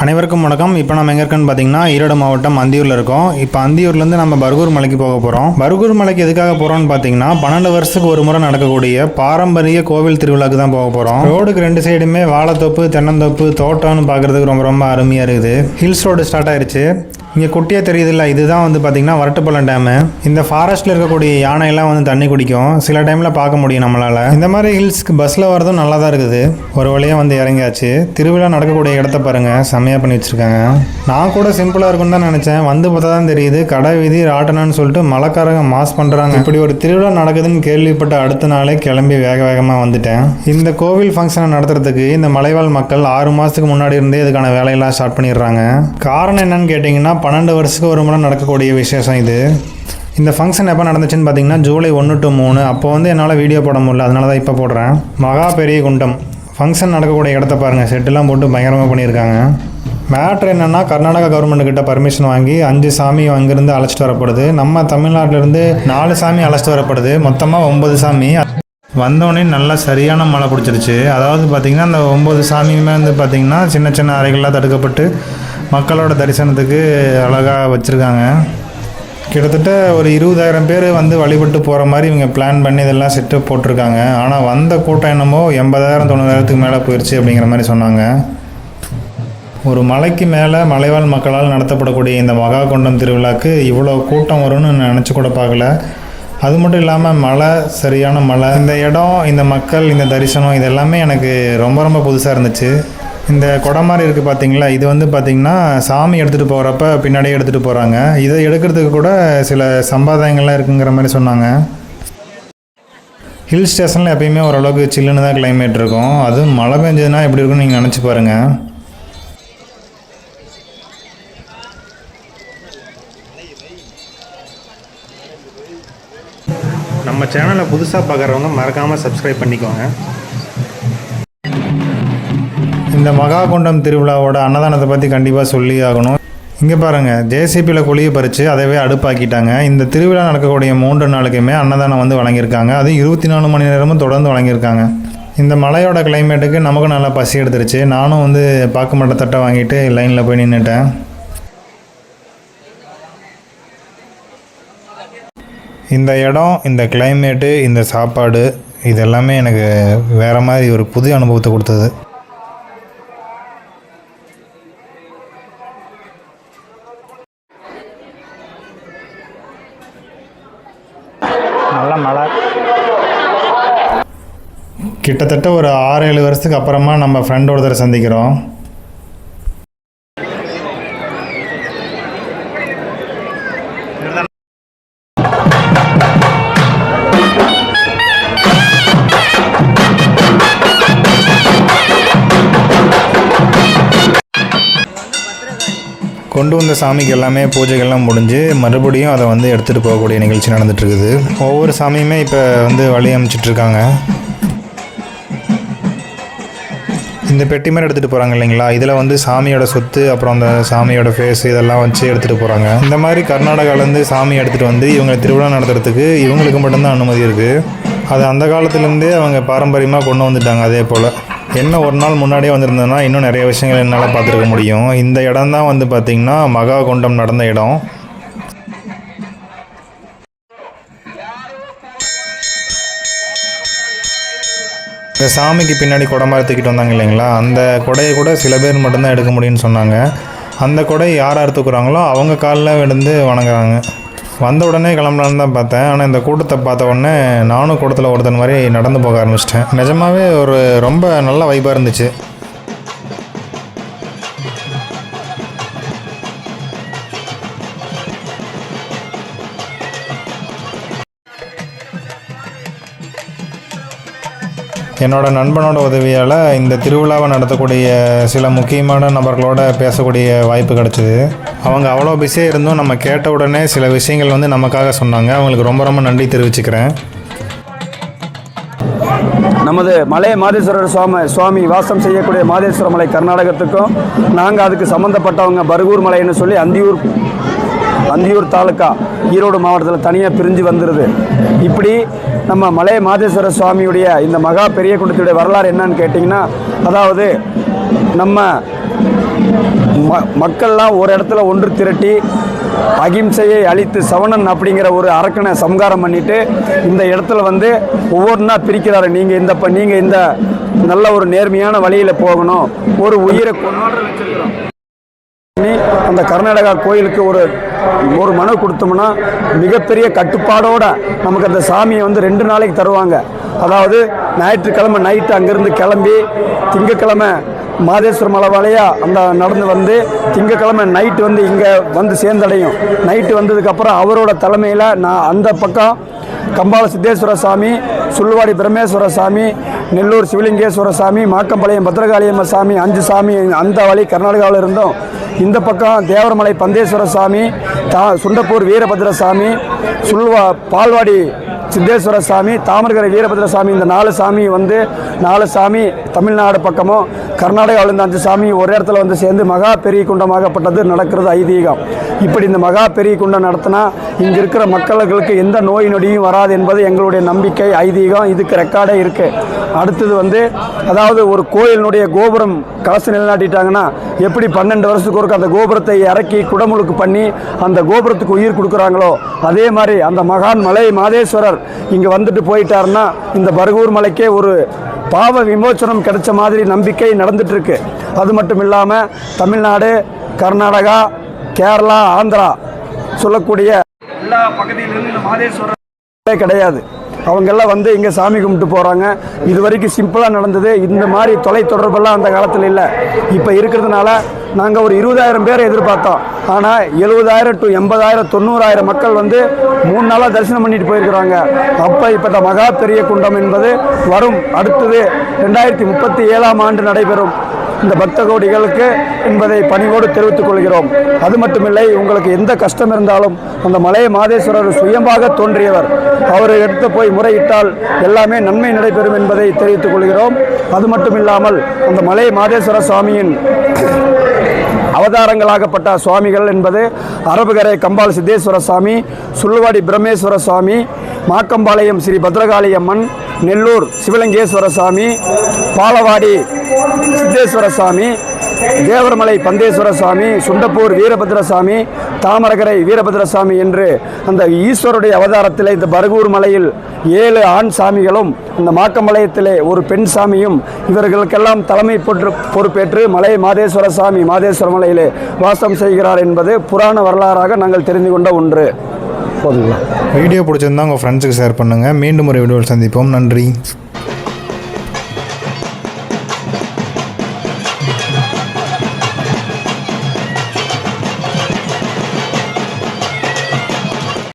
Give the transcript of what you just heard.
அனைவருக்கும் வணக்கம். இப்போ நம்ம எங்கே இருக்கோன்னு பார்த்தீங்கன்னா ஈரோடு மாவட்டம் அந்தியூரில் இருக்கோம். இப்போ அந்தியூர்லேருந்து நம்ம பர்கூர் மலைக்கு போக போகிறோம். பர்கூர் மலைக்கு எதுக்காக போகிறோம்னு பார்த்தீங்கன்னா 12 வருஷத்துக்கு ஒரு முறை நடக்கக்கூடிய பாரம்பரிய கோவில் திருவிழாக்கு தான் போக போகிறோம். ரோடுக்கு 2 சைடுமே வாழைத்தோப்பு, தென்னந்தோப்பு, தோட்டம்னு பார்க்குறதுக்கு ரொம்ப அருமையாக இருக்குது. ஹில்ஸ் ரோடு ஸ்டார்ட் ஆயிடுச்சு. இங்கே குட்டியாக தெரியுதுல்ல, இதுதான் வந்து பார்த்திங்கன்னா வரட்டுப்பள்ளம் டேமு. இந்த ஃபாரஸ்ட்டில் இருக்கக்கூடிய யானையெல்லாம் வந்து தண்ணி குடிக்கும். சில டைமில் பார்க்க முடியும் நம்மளால். இந்த மாதிரி ஹில்ஸ்க்கு பஸ்ஸில் வரதும் நல்லா தான் இருக்குது. ஒரு வழியாக வந்து இறங்கியாச்சு. திருவிழா நடக்கக்கூடிய இடத்த பாருங்கள், செம்மையாக பண்ணி வச்சுருக்காங்க. நான் கூட சிம்பிளாக இருக்குன்னு தான் நினச்சேன். வந்து பார்த்தா தான் தெரியுது கடை வீதி ராட்டனான்னு சொல்லிட்டு மலைக்காரங்க மாஸ் பண்ணுறாங்க. இப்படி ஒரு திருவிழா நடக்குதுன்னு கேள்விப்பட்ட அடுத்த நாளே கிளம்பி வேகமாக வந்துட்டேன். இந்த கோவில் ஃபங்க்ஷனை நடத்துறதுக்கு இந்த மலைவாழ் மக்கள் 6 மாதத்துக்கு முன்னாடி இருந்தே இதுக்கான வேலையெல்லாம் ஸ்டார்ட் பண்ணிடுறாங்க. காரணம் என்னன்னு கேட்டிங்கன்னா 12 வருஷத்துக்கு ஒரு முறை நடக்கக்கூடிய விசேஷம் இது. இந்த ஃபங்க்ஷன் எப்போ நடந்துச்சுன்னு பார்த்தீங்கன்னா ஜூலை 1 to 3. அப்போ வந்து என்னால் வீடியோ போட முடியல, அதனால தான் இப்போ போடுறேன். மகா பெரிய குண்டம் ஃபங்க்ஷன் நடக்கக்கூடிய இடத்த பாருங்கள். செட்டெல்லாம் போட்டு பயங்கரமாக பண்ணியிருக்காங்க. மேட்ரு என்னென்னா கர்நாடகா கவர்மெண்ட்டுக்கிட்ட பர்மிஷன் வாங்கி 5 சாமி அங்கேருந்து அழைச்சிட்டு வரப்படுது. நம்ம தமிழ்நாட்டிலேருந்து 4 சாமி அழைச்சிட்டு வரப்படுது. மொத்தமாக 9 சாமி. வந்தோடனே நல்லா சரியான மழை பிடிச்சிருச்சு. அதாவது பார்த்திங்கன்னா அந்த 9 சாமியுமே வந்து பார்த்திங்கன்னா சின்ன சின்ன அறைகள்லாம் தடுக்கப்பட்டு மக்களோட தரிசனத்துக்கு அழகாக வச்சுருக்காங்க. கிட்டத்தட்ட ஒரு 20,000 பேர் வந்து வழிபட்டு போகிற மாதிரி இவங்க பிளான் பண்ணி இதெல்லாம் செட்டப் போட்டிருக்காங்க. ஆனால் வந்த கூட்டம் என்னமோ 80,000 90,000க்கு மேலே போயிடுச்சு அப்படிங்கிற மாதிரி சொன்னாங்க. ஒரு மலைக்கு மேலே மலைவாழ் மக்களால் நடத்தப்படக்கூடிய இந்த மகா குண்டம் திருவிழாக்கு இவ்வளோ கூட்டம் வரும்னு நினச்சி கூட பார்க்கல. அது மட்டும் இல்லாமல் மழை, சரியான மழை. இந்த இடம், இந்த மக்கள், இந்த தரிசனம் இதெல்லாமே எனக்கு ரொம்ப புதுசாக இருந்துச்சு. இந்த கொடை மாதிரி இருக்குது பார்த்தீங்களா, இது வந்து பார்த்திங்கன்னா சாமி எடுத்துகிட்டு போகிறப்ப பின்னாடியே எடுத்துகிட்டு போகிறாங்க. இதை எடுக்கிறதுக்கு கூட சில சம்பிரதாயங்கள்லாம் இருக்குங்கிற மாதிரி சொன்னாங்க. ஹில் ஸ்டேஷனில் எப்பயுமே ஓரளவுக்கு சில்லுன்னு தான் கிளைமேட் இருக்கும். அதுவும் மழை பெஞ்சதுன்னா எப்படி இருக்குன்னு நீங்கள் நினச்சி பாருங்கள். நம்ம சேனலை புதுசாக பார்க்குறவங்க மறக்காமல் சப்ஸ்கிரைப் பண்ணிக்கோங்க. இந்த மகா குண்டம் திருவிழாவோட அன்னதானத்தை பற்றி கண்டிப்பாக சொல்லி ஆகணும். இங்கே பாருங்கள், ஜேசிபியில் குழியை பறித்து அதவே அடுப்பாக்கிட்டாங்க. இந்த திருவிழா நடக்கக்கூடிய 3 நாளுக்குமே அன்னதானம் வந்து வழங்கியிருக்காங்க. அது 24 மணி நேரமும் தொடர்ந்து வழங்கியிருக்காங்க. இந்த மலையோட கிளைமேட்டுக்கு நமக்கு நல்லா பசி எடுத்துருச்சு. நானும் வந்து பார்க்க மாட்ட தட்டை வாங்கிட்டு லைனில் போய் நின்றுட்டேன். இந்த இடம், இந்த கிளைமேட்டு, இந்த சாப்பாடு இதெல்லாமே எனக்கு வேறு மாதிரி ஒரு புது அனுபவத்தை கொடுத்தது. நல்ல மழை. கிட்டத்தட்ட ஒரு 6-7 வருஷத்துக்கு அப்புறமா நம்ம ஃப்ரெண்ட் ஒருத்தரை சந்திக்கிறோம். கொண்டு வந்த சாமிக்கு எல்லாமே பூஜைகள்லாம் முடிஞ்சு மறுபடியும் அதை வந்து எடுத்துகிட்டு போகக்கூடிய நிகழ்ச்சி நடந்துகிட்ருக்குது. ஒவ்வொரு சாமியுமே இப்போ வந்து வழி அமைச்சிட்ருக்காங்க. இந்த பெட்டி மாதிரி எடுத்துகிட்டு போகிறாங்க இல்லைங்களா, இதில் வந்து சாமியோட சொத்து, அப்புறம் அந்த சாமியோட ஃபேஸ் இதெல்லாம் வச்சு எடுத்துகிட்டு போகிறாங்க. இந்த மாதிரி கர்நாடகாவிலேருந்து சாமி எடுத்துகிட்டு வந்து இவங்க திருவிழா நடத்துறதுக்கு இவங்களுக்கு மட்டும்தான் அனுமதி இருக்குது. அது அந்த காலத்துலேருந்தே அவங்க பாரம்பரியமாக கொண்டு வந்துட்டாங்க. அதே போல் என்ன ஒரு நாள் முன்னாடியே வந்திருந்ததுன்னா இன்னும் நிறைய விஷயங்கள் என்னால் பார்த்துருக்க முடியும். இந்த இடம் தான் வந்து பார்த்திங்கன்னா மகா குண்டம் நடந்த இடம். இந்த சாமிக்கு பின்னாடி கொடை மாதிரி தூக்கிட்டு வந்தாங்க இல்லைங்களா, அந்த கொடையை கூட சில பேர் மட்டும்தான் எடுக்க முடியும்னு சொன்னாங்க. அந்த கொடை யார் தூக்குறாங்களோ அவங்க காலில் விழுந்து வணங்குறாங்க. வந்த உடனே கிளம்பலான்னு தான் பார்த்தேன். ஆனால் இந்த கூட்டத்தை பார்த்த உடனே நானும் கூட்டத்தில் ஒருத்தன் மாதிரி நடந்து போக ஆரம்பிச்சிட்டேன். நிஜமாகவே ஒரு ரொம்ப நல்ல வைப்பாக இருந்துச்சு. என்னோட நண்பனோட உதவியால் இந்த திருவிழாவை நடத்தக்கூடிய சில முக்கியமான நபர்களோட பேசக்கூடிய வாய்ப்பு கிடச்சிது. அவங்க அவ்வளோ பிஸியாக இருந்தும் நம்ம கேட்ட உடனே சில விஷயங்கள் வந்து நமக்காக சொன்னாங்க. அவங்களுக்கு ரொம்ப நன்றி தெரிவிச்சுக்கிறேன். நமது மலை மாதேஸ்வரர் சுவாமி வாசம் செய்யக்கூடிய மாதேஸ்வர மலை கர்நாடகத்துக்கும் நாங்கள் அதுக்கு சம்மந்தப்பட்டவங்க பர்கூர் மலைன்னு சொல்லி அந்தியூர் தாலுக்கா ஈரோடு மாவட்டத்தில் தனியாக பிரிஞ்சு வந்துடுது. இப்படி நம்ம மலை மாதேஸ்வர சுவாமியுடைய இந்த மகா பெரிய குண்டத்துடைய வரலாறு என்னன்னு கேட்டிங்கன்னா, அதாவது நம்ம மக்கள்லாம் ஒரு இடத்துல ஒன்று திரட்டி அகிம்சையை அழித்து சவணன் அப்படிங்கிற ஒரு அரக்கனை சம்காரம் பண்ணிட்டு இந்த இடத்துல வந்து ஒவ்வொன்றா பிரிக்கிறாரு. நீங்கள் இந்த நல்ல ஒரு நேர்மையான வழியில் போகணும், ஒரு உயிரை அந்த கர்நாடகா கோயிலுக்கு ஒரு மனு கொடுத்தோம்னா மிகப்பெரிய கட்டுப்பாடோட நமக்கு அந்த சாமியை வந்து 2 நாளைக்கு தருவாங்க. அதாவது ஞாயிற்றுக்கிழமை நைட்டு அங்கேருந்து கிளம்பி திங்கக்கிழமை மாதேஸ்வரம் மலை வழியாக அந்த நடந்து வந்து திங்கக்கிழமை நைட்டு வந்து இங்கே வந்து சேர்ந்தடையும். நைட்டு வந்ததுக்கப்புறம் அவரோட தலைமையில் நான் அந்த பக்கம் கம்பால சித்தேஸ்வர சாமி, சுள்ளுவாடி பிரம்மேஸ்வர சாமி, நெல்லூர் சிவலிங்கேஸ்வர சாமி, மாக்கம்பாளையம் பத்ரகாளியம்ம சாமி, 5 சாமி அந்த வழி கர்நாடகாவில் இருந்தோம். இந்த பக்கம் தேவரமலை பந்தேஸ்வர சாமி, சுண்டப்பூர் வீரபத்ர சாமி, பால்வாடி சித்தேஸ்வர சாமி, தாமரகரை வீரபத்ர சாமி, இந்த 4 சாமி வந்து 4 சாமி தமிழ்நாடு பக்கமும் கர்நாடகாவில் இருந்த 5 சாமி ஒரு இடத்துல வந்து சேர்ந்து மகா பெரிய குண்டமாகப்பட்டது நடக்கிறது ஐதீகம். இப்படி இந்த மகா பெரிய குண்டம் நடத்தினா இங்கே இருக்கிற மக்களுக்கு எந்த நோய் நொடியும் வராது என்பது எங்களுடைய நம்பிக்கை, ஐதீகம். இதுக்கு ரெக்கார்டே இருக்குது. அடுத்தது வந்து அதாவது ஒரு கோயிலினுடைய கோபுரம் கலசு நிலைநாட்டிட்டாங்கன்னா எப்படி 12 வருஷத்துக்கு ஒருக்க அந்த கோபுரத்தை இறக்கி குடமுழுக்கு பண்ணி அந்த கோபுரத்துக்கு உயிர் கொடுக்குறாங்களோ அதே மாதிரி அந்த மகான் மலை மாதேஸ்வரர் இங்கே வந்துட்டு போயிட்டாருன்னா இந்த பர்கூர் மலைக்கே ஒரு பாவ விமோச்சனம் கிடைச்ச மாதிரி நம்பிக்கை நடந்துட்டு இருக்கு. அது மட்டும் இல்லாமல் தமிழ்நாடு, கர்நாடகா, கேரளா, ஆந்திரா சொல்லக்கூடிய எல்லா பகுதியிலிருந்து இந்த மாதேஸ்வரர் கிடையாது. அவங்கெல்லாம் வந்து இங்கே சாமி கும்பிட்டு போகிறாங்க. இது வரைக்கும் சிம்பிளாக நடந்தது. இந்த மாதிரி தொலைத்தொடர்பெல்லாம் அந்த காலத்தில் இல்லை. இப்போ இருக்கிறதுனால நாங்கள் ஒரு 20,000 பேரை எதிர்பார்த்தோம். ஆனால் 70,000 to 80,000 90,000 மக்கள் வந்து 3 நாளாக தரிசனம் பண்ணிட்டு போயிருக்கிறாங்க. அப்போ இப்போ இந்த மகா பெரிய குண்டம் என்பது வரும் அடுத்தது 2037ஆம் ஆண்டு நடைபெறும் இந்த பக்த கோடிகளுக்கு என்பதை பணிவோடு தெரிவித்துக் கொள்கிறோம். அது மட்டுமில்லை, உங்களுக்கு எந்த கஷ்டம் இருந்தாலும் அந்த மலை மாதேஸ்வரர் சுயமாக தோன்றியவர். அவர் எடுத்து போய் முறையிட்டால் எல்லாமே நன்மை நடைபெறும் என்பதை தெரிவித்துக் கொள்கிறோம். அது மட்டுமில்லாமல் அந்த மலை மாதேஸ்வர சுவாமியின் அவதாரங்களாகப்பட்ட சுவாமிகள் என்பது அரபுகரை கம்பால் சித்தேஸ்வர சாமி, சுள்ளுவாடி பிரம்மேஸ்வர சுவாமி, மாக்கம்பாளையம் ஸ்ரீ பத்ரகாளி அம்மன், நெல்லூர் சிவலிங்கேஸ்வர சாமி, பாலவாடி சித்தேஸ்வர சாமி, தேவரமலை பந்தேஸ்வர சாமி, சுண்டப்பூர் வீரபத்ர சாமி, தாமரகரை வீரபத்ர சாமி என்று அந்த ஈஸ்வருடைய அவதாரத்தில் இந்த பர்கூர் மலையில் 7 ஆண் சாமிகளும் இந்த மாக்கம்பாளையத்திலே ஒரு பெண் சாமியும் இவர்களுக்கெல்லாம் தலைமை பொறுப்பேற்று மலை மாதேஸ்வர சாமி மாதேஸ்வர மலையிலே வாசம் செய்கிறார் என்பது புராண வரலாறாக நாங்கள் தெரிந்து கொண்ட ஒன்று. போதுங்களா? வீடியோ பிடிச்சிருந்தா உங்கள் ஃப்ரெண்ட்ஸுக்கு ஷேர் பண்ணுங்கள். மீண்டும் ஒரு வீடியோவில் சந்திப்போம். நன்றி.